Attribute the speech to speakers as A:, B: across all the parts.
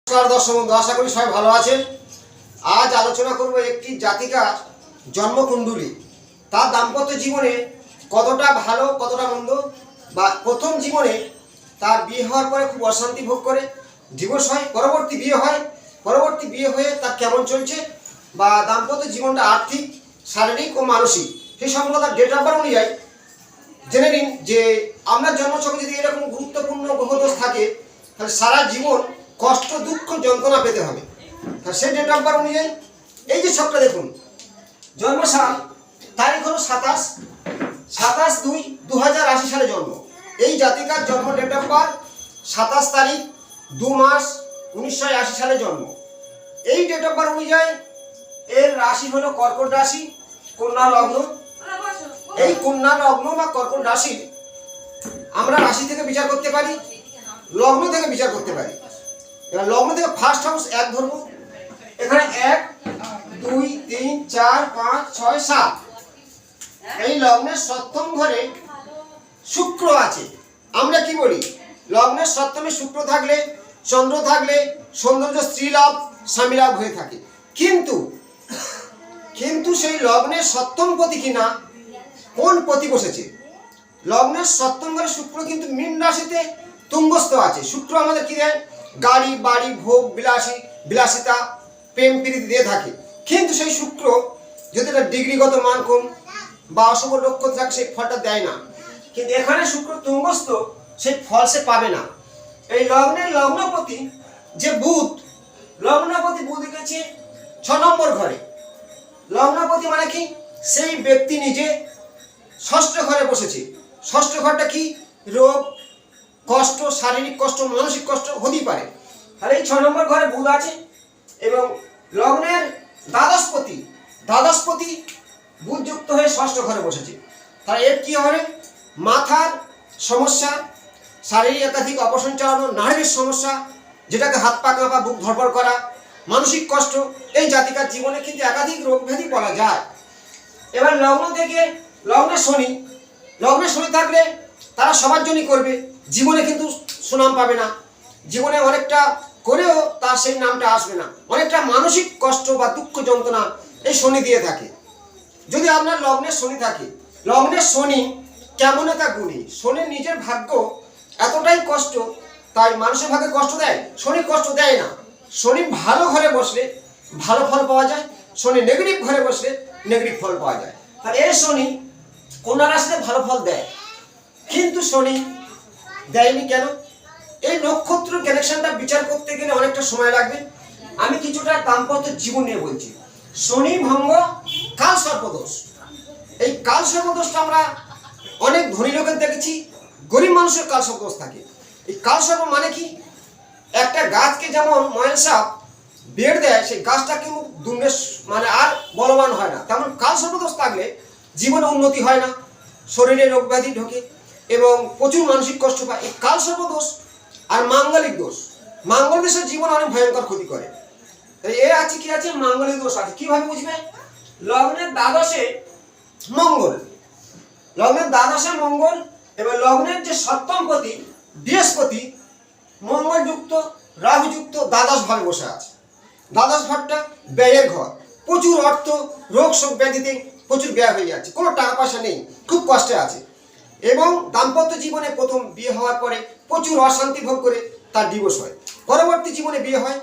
A: নমস্কার দর্শক বন্ধু, আশা করি সবাই ভালো আছেন। আজ আলোচনা করব একটি জাতিকার জন্মকুণ্ডলী, তার দাম্পত্য জীবনে কতটা ভালো কতটা মন্দ, বা প্রথম জীবনে তার বিয়ে হওয়ার পরে খুব অশান্তি ভোগ করে ডিভোর্স হয়, পরবর্তী বিয়ে হয়ে তার কেমন চলছে, বা দাম্পত্য জীবনটা আর্থিক, শারীরিক ও মানসিক সেই সম্পর্কে তার ডেট অফ বার্থ অনুযায়ী জেনে নিন যে আপনার জন্মছকে যদি এরকম গুরুত্বপূর্ণ গ্রহদোষ থাকে তাহলে সারা জীবন কষ্ট, দুঃখ, যন্ত্রণা পেতে হবে। তাহলে সেই ডেট অফ বার্থ অনুযায়ী এই যে ছকটা দেখুন, জন্মসাল তারিখ হলো 27/2/2080 সালে জন্ম। এই জাতিকার জন্ম ডেট অফ বার্থ 27 তারিখ 2 মাস 1980 সালে জন্ম। এই ডেট অফ বার্থ অনুযায়ী এর রাশি হলো কর্কট রাশি, কন্যা লগ্ন। এই কন্যা লগ্ন বা কর্কট রাশি আমরা রাশি থেকে বিচার করতে পারি, লগ্ন থেকে বিচার করতে পারি। এবার লগ্ন থেকে ফার্স্ট হাউস 1 ধরব, এখানে 1 2 3 4 5 6 7 এই লগ্নের সপ্তম ঘরে শুক্র আছে। আমরা কি বলি, লগ্নের সপ্তমে শুক্র থাকলে, চন্দ্র থাকলে সৌন্দর্য, স্ত্রী লাভ, স্বামী লাভ হয়ে থাকে। কিন্তু সেই লগ্নের সপ্তম পতি কিনা কোন পতি বসেছে, লগ্নের সপ্তম ঘরে শুক্র কিন্তু মীন রাশিতে তুঙ্গস্থ আছে। শুক্র আমাদের কি দেয়, গাড়ি বাড়ি, ভোগ বিলাসিতা, প্রেম প্রীতি দিয়ে থাকে। কিন্তু সেই শুক্র যদি এটা ডিগ্রিগত মান কম বা অশুভ লক্ষ্য থাকে সেই ফলটা দেয় না। কিন্তু এখানে শুক্র তুঙ্গস্থ, সেই ফল সে পাবে না। এই লগ্নের লগ্নপতি যে বুধ, লগ্নপতি বুধ গেছে 6 নম্বর ঘরে। লগ্নপতি মানে কি, সেই ব্যক্তি নিজে ষষ্ঠ ঘরে বসেছে। ষষ্ঠ ঘরটা কি, রোগ, কষ্ট, শারীরিক কষ্ট, মানসিক কষ্ট হতেই পারে। তাহলে এই 6 নম্বর ঘরে বুধ আছে এবং লগ্নের দ্বাদশপতি বুধ যুক্ত হয়ে ষষ্ঠ ঘরে বসেছে। তাহলে এর কি হবে, মাথার সমস্যা, শারীরিক একাধিক অপসন চালানো, নাড়ির সমস্যা, যেটাকে হাত পা কাঁপা, বুক ধড়ফড় করা, মানসিক কষ্ট, এই জাতিকার জীবনে কিন্তু একাধিক রোগ ব্যাধি বলা যায়। এবার লগ্ন থেকে লগ্নে শনি থাকলে তারা সবার জন্যই করবে, জীবনে কিন্তু সুনাম পাবে না। জীবনে অনেকটা করেও তার সেই নামটা আসবে না, অনেকটা মানসিক কষ্ট বা দুঃখ যন্ত্রণা এই শনি দিয়ে থাকে। যদি আপনার লগ্নে শনি থাকে, লগ্নের শনি কেমন একটা গুণী, শনি নিজের ভাগ্য এতটাই কষ্ট, তাই মানুষের ভাগ্যে কষ্ট দেয়, শনি কষ্ট দেয় না। শনি ভালো ঘরে বসলে ভালো ফল পাওয়া যায়, শনি নেগেটিভ ঘরে বসলে নেগেটিভ ফল পাওয়া যায়। আর এই শনি কন্যা রাশিতে ভালো ফল দেয়, কিন্তু শনি দেয়নি কেন, এই নক্ষত্র কানেকশনটা বিচার করতে গেলে অনেকটা সময় লাগবে। আমি কিছুটা দাম্পত্য জীবন নিয়ে বলছি। শনি ভঙ্গ, কাল সর্পদোষ। এই কাল সর্পদোষটা আমরা অনেক ধনী লোকের দেখেছি, গরিব মানুষের কাল সর্পদোষ থাকে। এই কাল সর্প মানে কি, একটা গাছকে যেমন মহেন সাপ বেড় দেয়, সেই গাছটা কিন্তু দুর্নেশ মানে আর বলবান হয় না, তেমন কাল সর্পদোষ থাকলে জীবনে উন্নতি হয় না, শরীরে রোগ ব্যাধি ঢোকে এবং প্রচুর মানসিক কষ্ট পায়। এই কাল সর্পদোষ আর মাঙ্গলিক দোষ, মাঙ্গলিক দোষের জীবন অনেক ভয়ঙ্কর ক্ষতি করে। এ আছে কি আছে, মাঙ্গলিক দোষ আছে। কিভাবে বুঝবে, লগ্নের দ্বাদশে মঙ্গল, এবং লগ্নের যে সপ্তম পতি বৃহস্পতি, মঙ্গল যুক্ত রাহু যুক্ত দ্বাদশ ভাবে বসে আছে। দ্বাদশ ঘরটা ব্যয়ের ঘর, প্রচুর অর্থ, রোগ শোক ব্যাধিতে প্রচুর ব্যয় হয়ে যাচ্ছে, কোনো টাকা পয়সা নেই, খুব কষ্টে আছে। এবং দাম্পত্য জীবনে প্রথম বিয়ে হওয়ার পরে প্রচুর অশান্তি ভোগ করে তার ডিভোর্স হয়, পরবর্তী জীবনে বিয়ে হয়,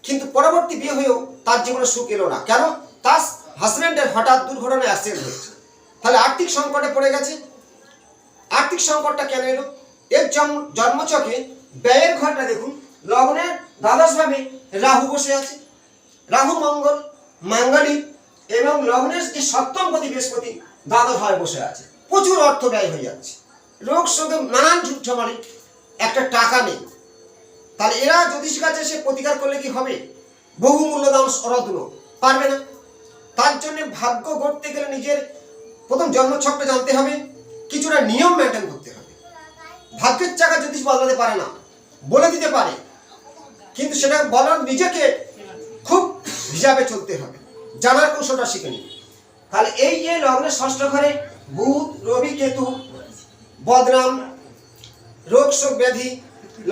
A: কিন্তু পরবর্তী বিয়ে হয়েও তার জীবনে সুখ এলো না। কেন, তার হাজব্যান্ডের হঠাৎ দুর্ঘটনায় অ্যাক্সিডেন্ট হয়েছে। তাহলে আর্থিক সংকটে পড়ে গেছে। আর্থিক সংকটটা কেন এলো, এর জন্মচকে ব্যয়ের ঘরটা দেখুন, লগ্নের দ্বাদশ ভাবে রাহু বসে আছে, রাহু মঙ্গল মাঙ্গলিক, এবং লগ্নের যে সপ্তম পতি বৃহস্পতি দ্বাদশ ভাবে বসে আছে, প্রচুর অর্থ ব্যয় হয়ে যাচ্ছে, রোগ শোকে নানান ঝুটঝামালি, একটা টাকা নেই। তাহলে এরা জ্যোতিষ কাছে সে প্রতিকার করলে কি হবে, বহু মূল্যদান রত্ন পারবে না। তার জন্য ভাগ্য গড়তে গেলে নিজের প্রথম জন্মছকটা জানতে হবে, কিছুটা নিয়ম মেনটেন করতে হবে। ভাগ্যের চাকা জ্যোতিষ বদলাতে পারে না, বলে দিতে পারে, কিন্তু সেটা বলার নিজেকে খুব হিসাবে চলতে হবে, জানার কৌশলটা শিখে নিন। তাহলে এই যে লগ্নের ষষ্ঠ ঘরে বুধ, রবি, কেতু, বদনাম, রোগ শোক ব্যাধি,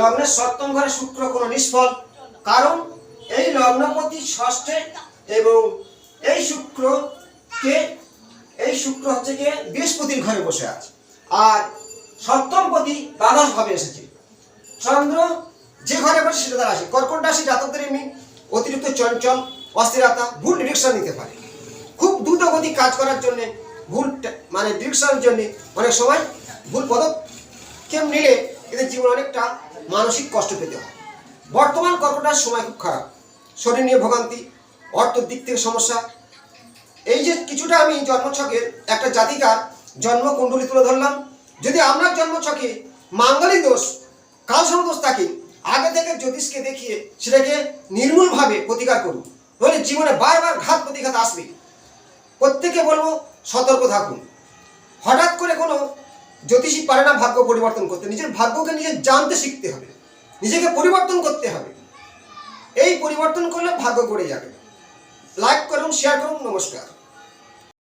A: লগ্নের সপ্তম ঘরে শুক্র কোনো নিষ্ফল, কারণ এই লগ্নপতি ষষ্ঠে এবং এই শুক্র হচ্ছে গিয়ে বৃহস্পতির ঘরে বসে আছে, আর সপ্তমপতি দ্বাদশ ভাবে এসেছে। চন্দ্র যে ঘরে বসে সেটা তার রাশি। কর্কট রাশি জাতকদের এমনি অতিরিক্ত চঞ্চল, অস্থিরতা, ভুল ডিরেকশন নিতে পারে। খুব দ্রুত গতি কাজ করার জন্য ভুল ডিরেকশনের জন্য অনেক সময় ভুল পদক্ষেপ নিলে এদের জীবনে অনেকটা মানসিক কষ্ট পেতে হয়। বর্তমান কর্কট রাশির সময় খুব খারাপ, শরীর নিয়ে ভোগান্তি, অর্থের দিক থেকে সমস্যা। এই যে কিছুটা আমি জন্মছকের একটা জাতিকার জন্মকুণ্ডলী তুলে ধরলাম। যদি আপনার জন্মছকে মাঙ্গলিক দোষ, কালসর্প দোষ থাকে, আগে থেকে জ্যোতিষকে দেখিয়ে সেটাকে নির্মূলভাবে প্রতিকার করুন, নইলে জীবনে বারবার ঘাত প্রতিঘাত আসবে। প্রত্যেকে বলবো সতর্ক থাকুন। হঠাৎ করে কোনো জ্যোতিষী পারে না ভাগ্য পরিবর্তন করতে। নিজের ভাগ্যকে নিজে জানতে শিখতে হবে, নিজেকে পরিবর্তন করতে হবে। এই পরিবর্তন করলে ভাগ্য গড়ে যাবে। লাইক করুন, শেয়ার করুন। নমস্কার।